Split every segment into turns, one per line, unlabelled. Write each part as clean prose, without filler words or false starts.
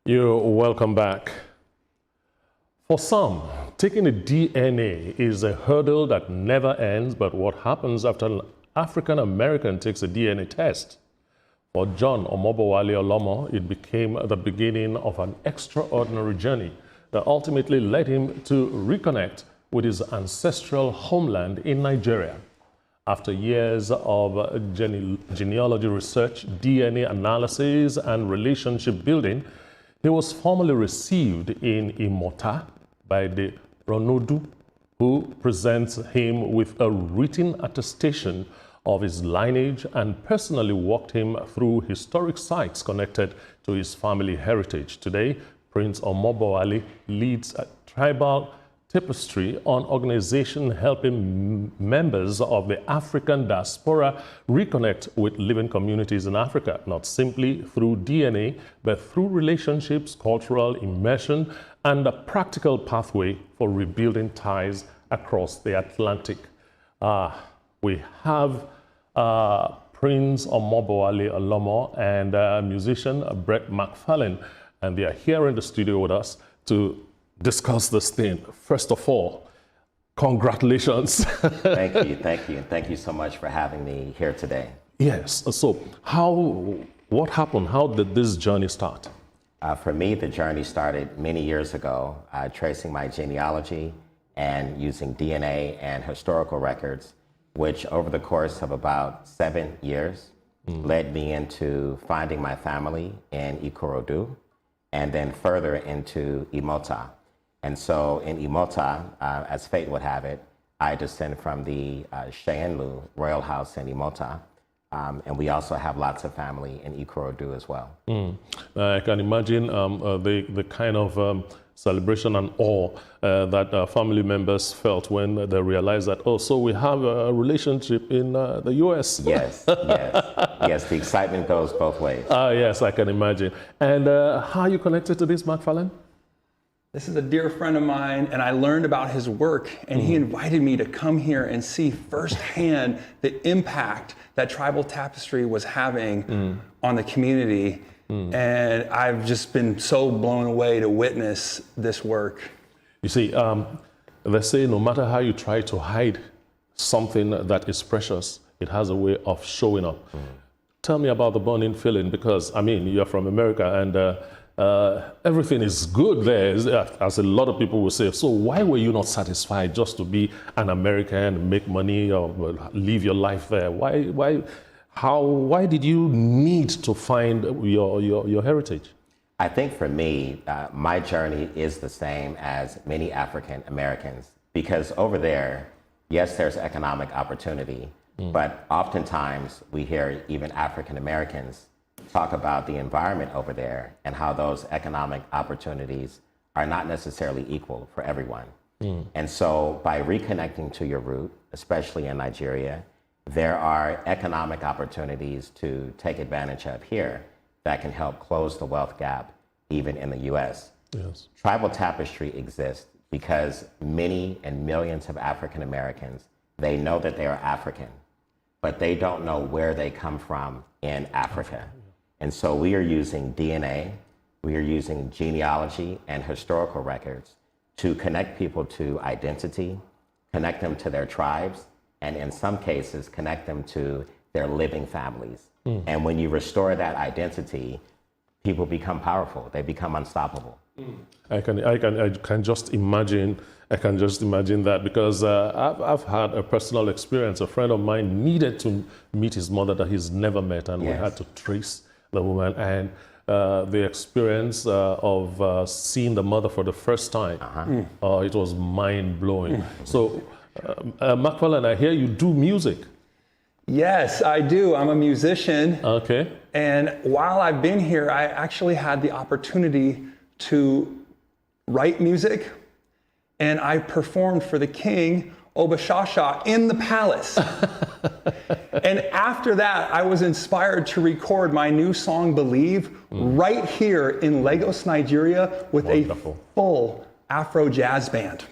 You're welcome back. For some, taking a DNA is a hurdle that never ends, but what happens after an African American takes a DNA test? For John Omobowale Olomo, it became the beginning of an extraordinary journey that ultimately led him to reconnect with his ancestral homeland in Nigeria. After years of genealogy research, DNA analysis, and relationship building, he was formally received in Imota by the Ronodu, who presents him with a written attestation of his lineage and personally walked him through historic sites connected to his family heritage. Today, Prince Omobowale leads a tribal tapestry on organization helping members of the African diaspora reconnect with living communities in Africa, not simply through DNA, but through relationships, cultural immersion, and a practical pathway for rebuilding ties across the Atlantic. We have Prince Omobowale Olomo and musician Brett McFarlane, and they are here in the studio with us to discuss this thing. First of all, congratulations.
Thank you. Thank you so much for having me here today.
Yes, so what happened? How did this journey start?
For me, the journey started many years ago, tracing my genealogy and using DNA and historical records, which over the course of about 7 years led me into finding my family in Ikorodu and then further into Imota. And so in Imota, as fate would have it, I descend from the Sheyenlu royal house in Imota. And we also have lots of family in Ikorodu as well.
I can imagine the kind of celebration and awe that family members felt when they realized that, oh, so we have a relationship in the U.S.
Yes, yes, the excitement goes both ways.
Yes, I can imagine. And how are you connected to this, McFarlane?
This is a dear friend of mine, and I learned about his work, and he invited me to come here and see firsthand the impact that Tribal Tapestry was having on the community. And I've just been so blown away to witness this work.
You see, they say no matter how you try to hide something that is precious, it has a way of showing up. Tell me about the burning feeling, because, I mean, you're from America, and everything is good there, as a lot of people will say. So why were you not satisfied just to be an American, make money, or live your life there? Why did you need to find your heritage?
I think for me, my journey is the same as many African Americans, because over there, yes, there's economic opportunity, but oftentimes we hear even African Americans talk about the environment over there and how those economic opportunities are not necessarily equal for everyone. And so by reconnecting to your root, especially in Nigeria, there are economic opportunities to take advantage of here that can help close the wealth gap even in the US.
Yes.
Tribal Tapestry exists because many and millions of African Americans, they know that they are African, but they don't know where they come from in Africa. And so we are using DNA, we are using genealogy and historical records to connect people to identity, connect them to their tribes, and in some cases, connect them to their living families. And when you restore that identity, people become powerful, they become unstoppable.
I can just imagine that, because I've had a personal experience. A friend of mine needed to meet his mother that he's never met, and we had to trace the woman, and the experience of seeing the mother for the first time, it was mind-blowing. So, McFarlane, I hear you do music.
Yes, I do. I'm a musician.
Okay.
And while I've been here, I actually had the opportunity to write music, and I performed for the king, Obashasha, in the palace. And after that, I was inspired to record my new song, Believe, right here in Lagos, Nigeria, with a full Afro jazz band.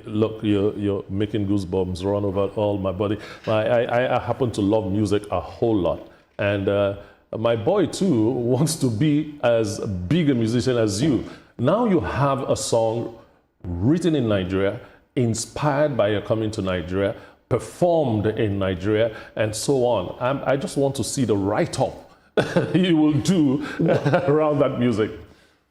Look, you're making goosebumps run over all my body. I happen to love music a whole lot. And My boy too wants to be as big a musician as you. Now you have a song written in Nigeria, inspired by your coming to Nigeria, performed in Nigeria, and so on. I just want to see the write-up you will do around that music.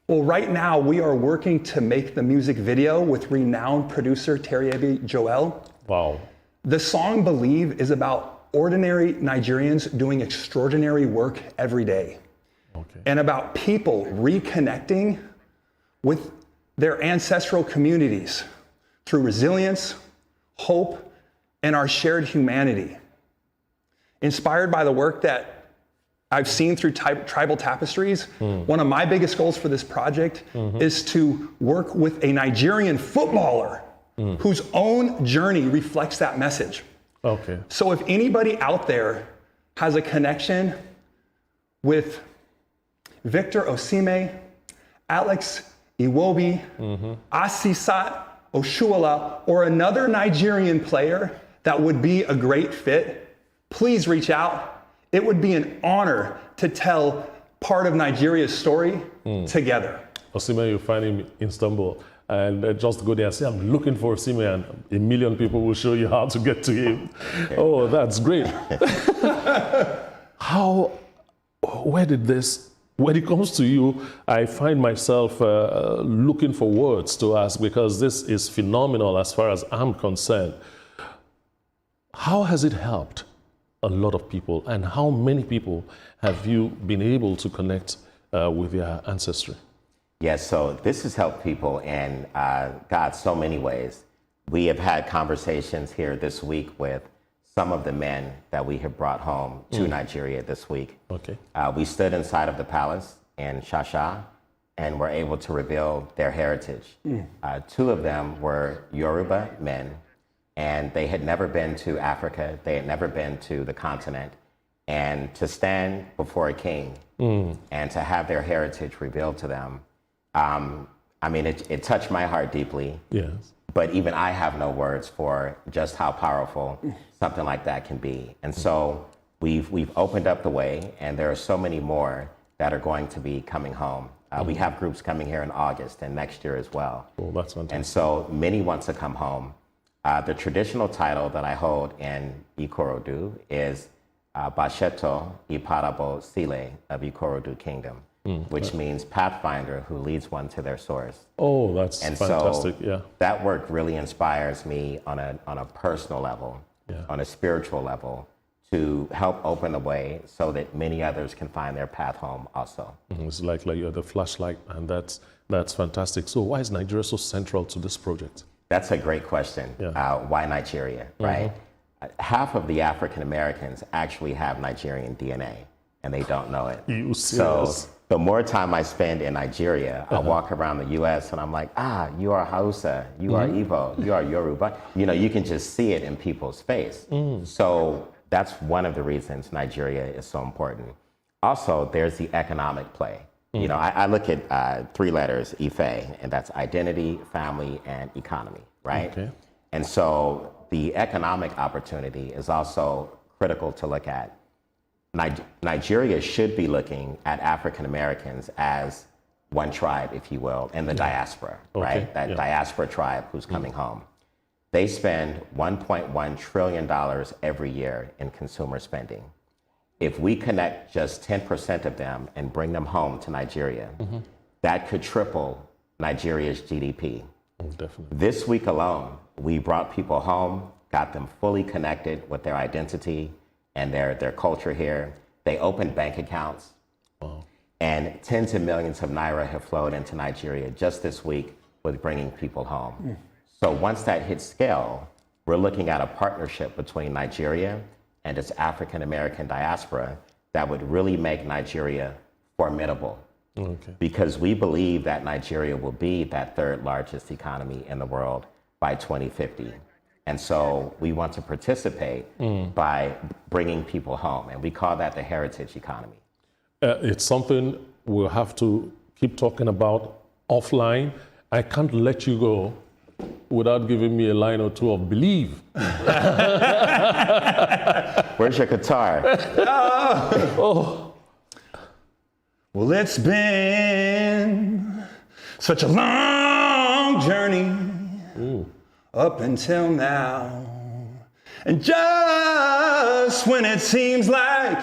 Well, right now we are working to make the music video with renowned producer Terry Joel.
Wow.
The song Believe is about ordinary Nigerians doing extraordinary work every day.
Okay.
And about people reconnecting with their ancestral communities through resilience, hope, and our shared humanity. Inspired by the work that I've seen through tribal tapestries, one of my biggest goals for this project is to work with a Nigerian footballer whose own journey reflects that message.
Okay.
So if anybody out there has a connection with Victor Osimhen, Alex Iwobi, Asisat Oshuala, or another Nigerian player that would be a great fit, please reach out. It would be an honor to tell part of Nigeria's story together.
Osimhen, you find him in Istanbul, and just go there and say, I'm looking for Osimhen, and a million people will show you how to get to him. Oh, that's great. When it comes to you, I find myself looking for words to ask, because this is phenomenal as far as I'm concerned. How has it helped a lot of people, and how many people have you been able to connect with their ancestry?
Yes, so this has helped people in, God, so many ways. We have had conversations here this week with some of the men that we have brought home to Nigeria this week.
Okay.
We stood inside of the palace in Shasha and were able to reveal their heritage. Two of them were Yoruba men, and they had never been to Africa. They had never been to the continent. And to stand before a king and to have their heritage revealed to them, I mean, it touched my heart deeply.
Yes.
But even I have no words for just how powerful something like that can be. And so we've opened up the way, and there are so many more that are going to be coming home. We have groups coming here in August and next year as well.
Oh, that's fantastic.
And so many want to come home. The traditional title that I hold in Ikorodu is Basheto Iparabo Sile of Ikorodu Kingdom, which means pathfinder who leads one to their source.
Oh, that's
And
fantastic.
so
Yeah.
that work really inspires me on a personal level, on a spiritual level, to help open the way so that many others can find their path home also.
It's like you're the flashlight, and that's fantastic. So why is Nigeria so central to this project?
That's a great question.
Yeah.
Why Nigeria, right? Half of the African Americans actually have Nigerian DNA, and they don't know it.
You
So
serious?
the more time I spend in Nigeria, I walk around the U.S. and I'm like, you are Hausa, you are Igbo, you are Yoruba. You know, you can just see it in people's face. So that's one of the reasons Nigeria is so important. Also, there's the economic play. You know, I look at three letters, Ife, and that's identity, family, and economy, right?
Okay.
And so the economic opportunity is also critical to look at. Nigeria should be looking at African Americans as one tribe, if you will, in the diaspora, right? That diaspora tribe who's coming home. They spend $1.1 trillion every year in consumer spending. If we connect just 10% of them and bring them home to Nigeria, that could triple Nigeria's GDP.
Oh, definitely.
This week alone, we brought people home, got them fully connected with their identity and their culture here. They opened bank accounts.
Wow.
And tens of millions of naira have flowed into Nigeria just this week with bringing people home. So once that hits scale, we're looking at a partnership between Nigeria and its African American diaspora that would really make Nigeria formidable.
Okay.
Because we believe that Nigeria will be that third largest economy in the world by 2050. And so we want to participate by bringing people home. And we call that the heritage economy.
It's something we'll have to keep talking about offline. I can't let you go without giving me a line or two of Believe.
Where's your guitar?
Well, it's been such a long journey up until now. And just when it seems like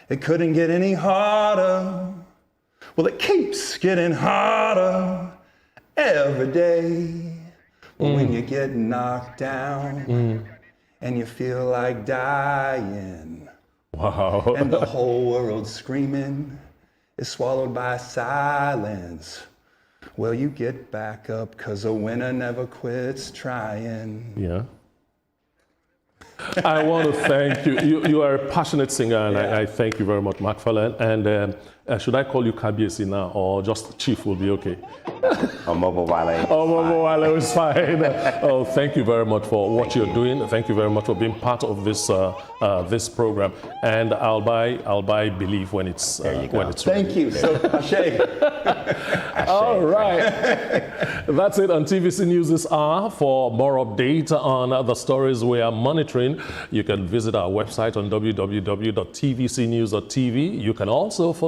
it couldn't get any harder, well, it keeps getting harder every day. But when you get knocked down and you feel like dying,
Wow.
and the whole world screaming is swallowed by silence, well, you get back up, 'cause a winner never quits trying.
Yeah. I want to thank you. You are a passionate singer, and I thank you very much, Macfarlane. And should I call you Kabiesi now, or just Chief will be okay?
Mobile Wale.
Oh, Mobile Wale is fine. Oh, thank you very much for what you're doing. Thank you very much for being part of this this program. And I'll buy Believe when it's ready.
Thank you. So, Ashe.
All right. That's it on TVC News this hour. For more updates on the stories we are monitoring, you can visit our website on www.tvcnews.tv. You can also follow